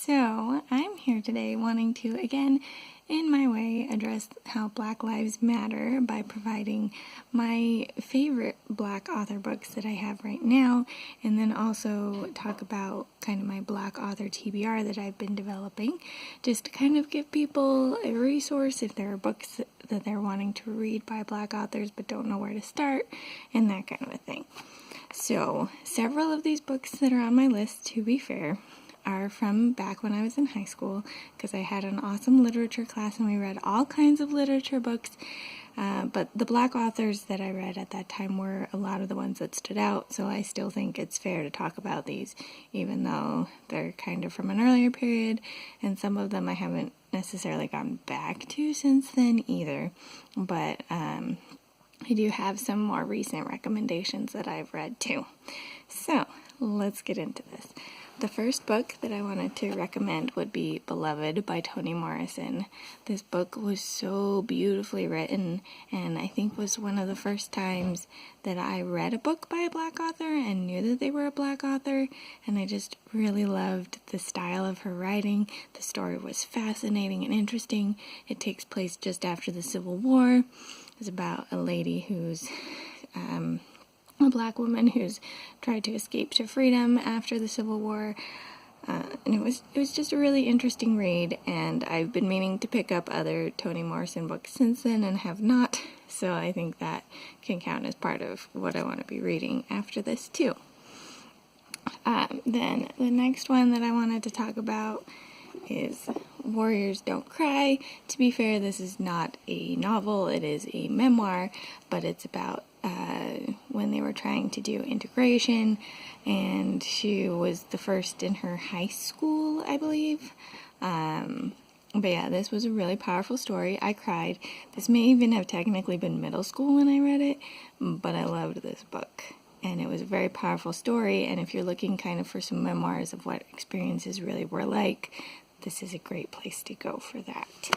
So I'm here today wanting to, again, in my way, address how Black Lives Matter by providing my favorite Black author books that I have right now, and then also talk about kind of my Black author TBR that I've been developing, just to kind of give people a resource if there are books that they're wanting to read by Black authors but don't know where to start, and that kind of a thing. So, several of these books that are on my list, to be fair, are from back when I was in high school, because I had an awesome literature class and we read all kinds of literature books, but the Black authors that I read at that time were a lot of the ones that stood out, so I still think it's fair to talk about these, even though they're kind of from an earlier period, and some of them I haven't necessarily gone back to since then either, but I do have some more recent recommendations that I've read too. So, let's get into this. The first book that I wanted to recommend would be Beloved by Toni Morrison. This book was so beautifully written, and I think was one of the first times that I read a book by a Black author and knew that they were a Black author, and I just really loved the style of her writing. The story was fascinating and interesting. It takes place just after the Civil War. It's about a lady who's a Black woman who's tried to escape to freedom after the Civil War, and it was just a really interesting read, and I've been meaning to pick up other Toni Morrison books since then and have not, so I think that can count as part of what I want to be reading after this too. Then the next one that I wanted to talk about is Warriors Don't Cry. To be fair, this is not a novel, it is a memoir, but it's about when they were trying to do integration, and she was the first in her high school, I believe. But yeah, this was a really powerful story. I cried. This may even have technically been middle school when I read it, but I loved this book. And it was a very powerful story, and if you're looking kind of for some memoirs of what experiences really were like, this is a great place to go for that.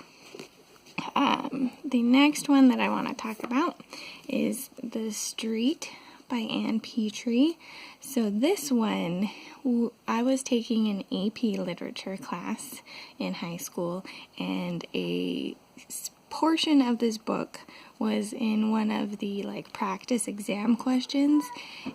The next one that I want to talk about is The Street by Ann Petrie. So this one, I was taking an AP literature class in high school, and a portion of this book was in one of the practice exam questions,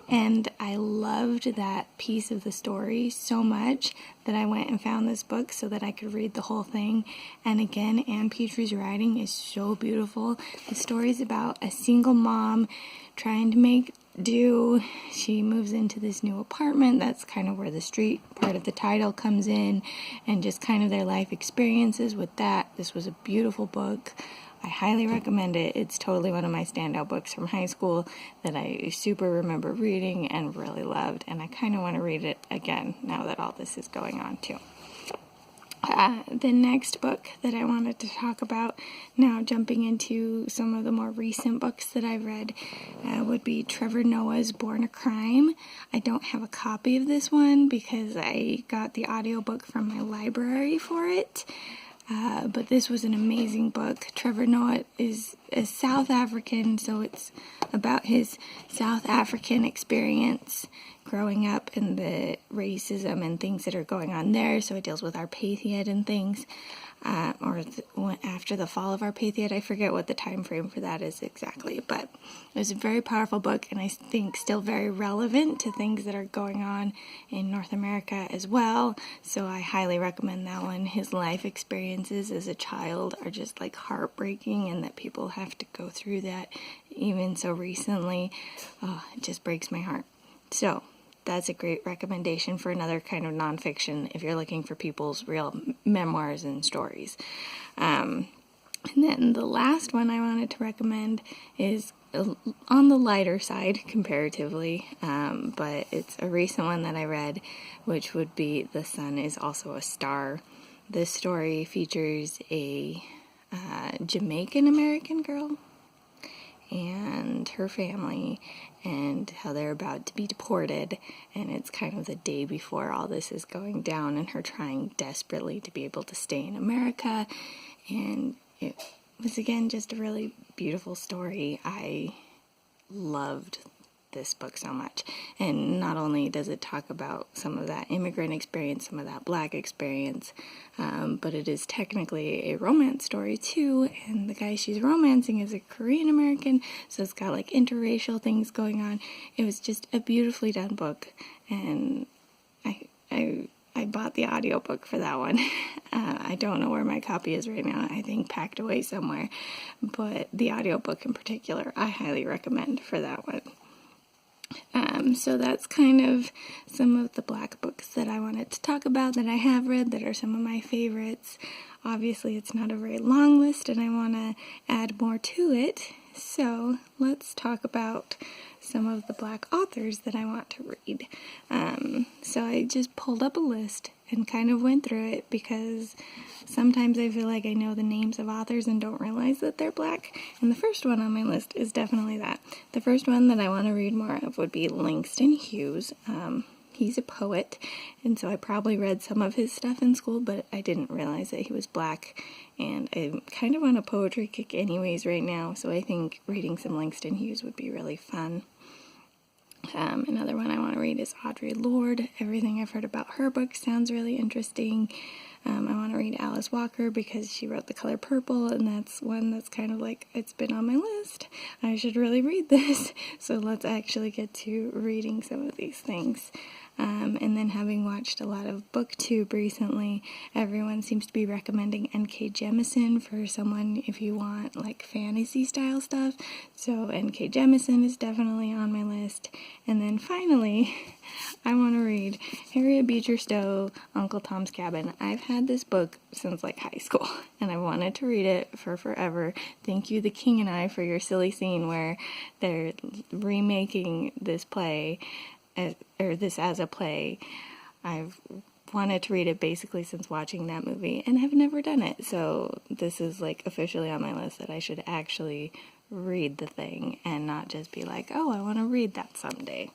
and I loved that piece of the story so much that I went and found this book so that I could read the whole thing. And again, Ann Petrie's writing is so beautiful. The story's about a single mom trying to make do. She moves into this new apartment. That's kind of where the street part of the title comes in, and just kind of their life experiences with that. This was a beautiful book. I highly recommend it. It's totally one of my standout books from high school that I super remember reading and really loved, and I kind of want to read it again now that all this is going on too. The next book that I wanted to talk about, now jumping into some of the more recent books that I've read, would be Trevor Noah's Born a Crime. I don't have a copy of this one because I got the audiobook from my library for it. But this was an amazing book. Trevor Noah is a South African, so it's about his South African experience growing up and the racism and things that are going on there. So it deals with apartheid and things, after the fall of apartheid. I forget what the time frame for that is exactly, but it was a very powerful book, and I think still very relevant to things that are going on in North America as well. So I highly recommend that one. His life experiences as a child are just heartbreaking, and that people have to go through that even so recently. It just breaks my heart. So that's a great recommendation for another kind of nonfiction if you're looking for people's real memoirs and stories. And then the last one I wanted to recommend is on the lighter side comparatively, but it's a recent one that I read, which would be The Sun is Also a Star. This story features a Jamaican American girl and her family, and how they're about to be deported, and it's kind of the day before all this is going down, and her trying desperately to be able to stay in America. And it was, again, just a really beautiful story. I loved this book so much. And not only does it talk about some of that immigrant experience, some of that Black experience, but it is technically a romance story too, and the guy she's romancing is a Korean American, so it's got like interracial things going on. It was just a beautifully done book, and I bought the audiobook for that one. I don't know where my copy is right now. I think packed away somewhere. But the audiobook in particular, I highly recommend for that one. So that's kind of some of the Black books that I wanted to talk about that I have read that are some of my favorites. Obviously, it's not a very long list, and I want to add more to it. So let's talk about some of the Black authors that I want to read. So I just pulled up a list and kind of went through it because sometimes I feel like I know the names of authors and don't realize that they're Black. And the first one on my list is definitely that. The first one that I want to read more of would be Langston Hughes. He's a poet, and so I probably read some of his stuff in school, but I didn't realize that he was Black, and I'm kind of on a poetry kick anyways right now, so I think reading some Langston Hughes would be really fun. Another one I want to read is Audre Lorde. Everything I've heard about her book sounds really interesting. I want to read Alice Walker because she wrote The Color Purple, and that's one that's kind of like, it's been on my list. I should really read this. So let's actually get to reading some of these things. And then having watched a lot of BookTube recently, everyone seems to be recommending N.K. Jemisin for someone if you want like fantasy style stuff. So N.K. Jemisin is definitely on my list. And then finally, I want to read Harriet Beecher Stowe, Uncle Tom's Cabin. I've had this book since like high school, and I wanted to read it for forever. Thank you, The King and I, for your silly scene where they're remaking this play as a play. I've wanted to read it basically since watching that movie and have never done it. So this is like officially on my list that I should actually read the thing and not just be like, oh, I want to read that someday.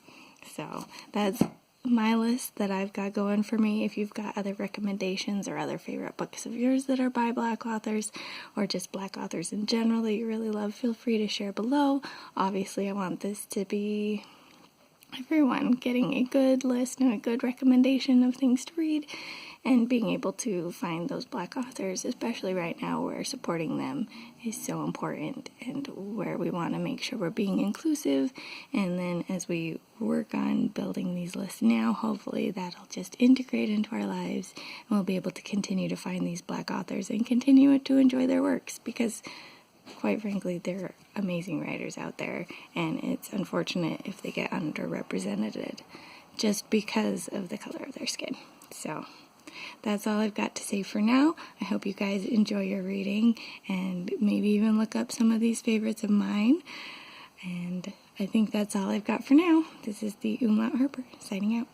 So that's my list that I've got going for me. If you've got other recommendations or other favorite books of yours that are by Black authors or just Black authors in general that you really love, feel free to share below. Obviously, I want this to be everyone getting a good list and a good recommendation of things to read and being able to find those Black authors, especially right now where supporting them is so important and where we want to make sure we're being inclusive. And then as we work on building these lists now, hopefully that'll just integrate into our lives and we'll be able to continue to find these Black authors and continue to enjoy their works because quite frankly, there are amazing writers out there, and it's unfortunate if they get underrepresented just because of the color of their skin. So that's all I've got to say for now. I hope you guys enjoy your reading and maybe even look up some of these favorites of mine. And I think that's all I've got for now. This is the Umlaut Harper signing out.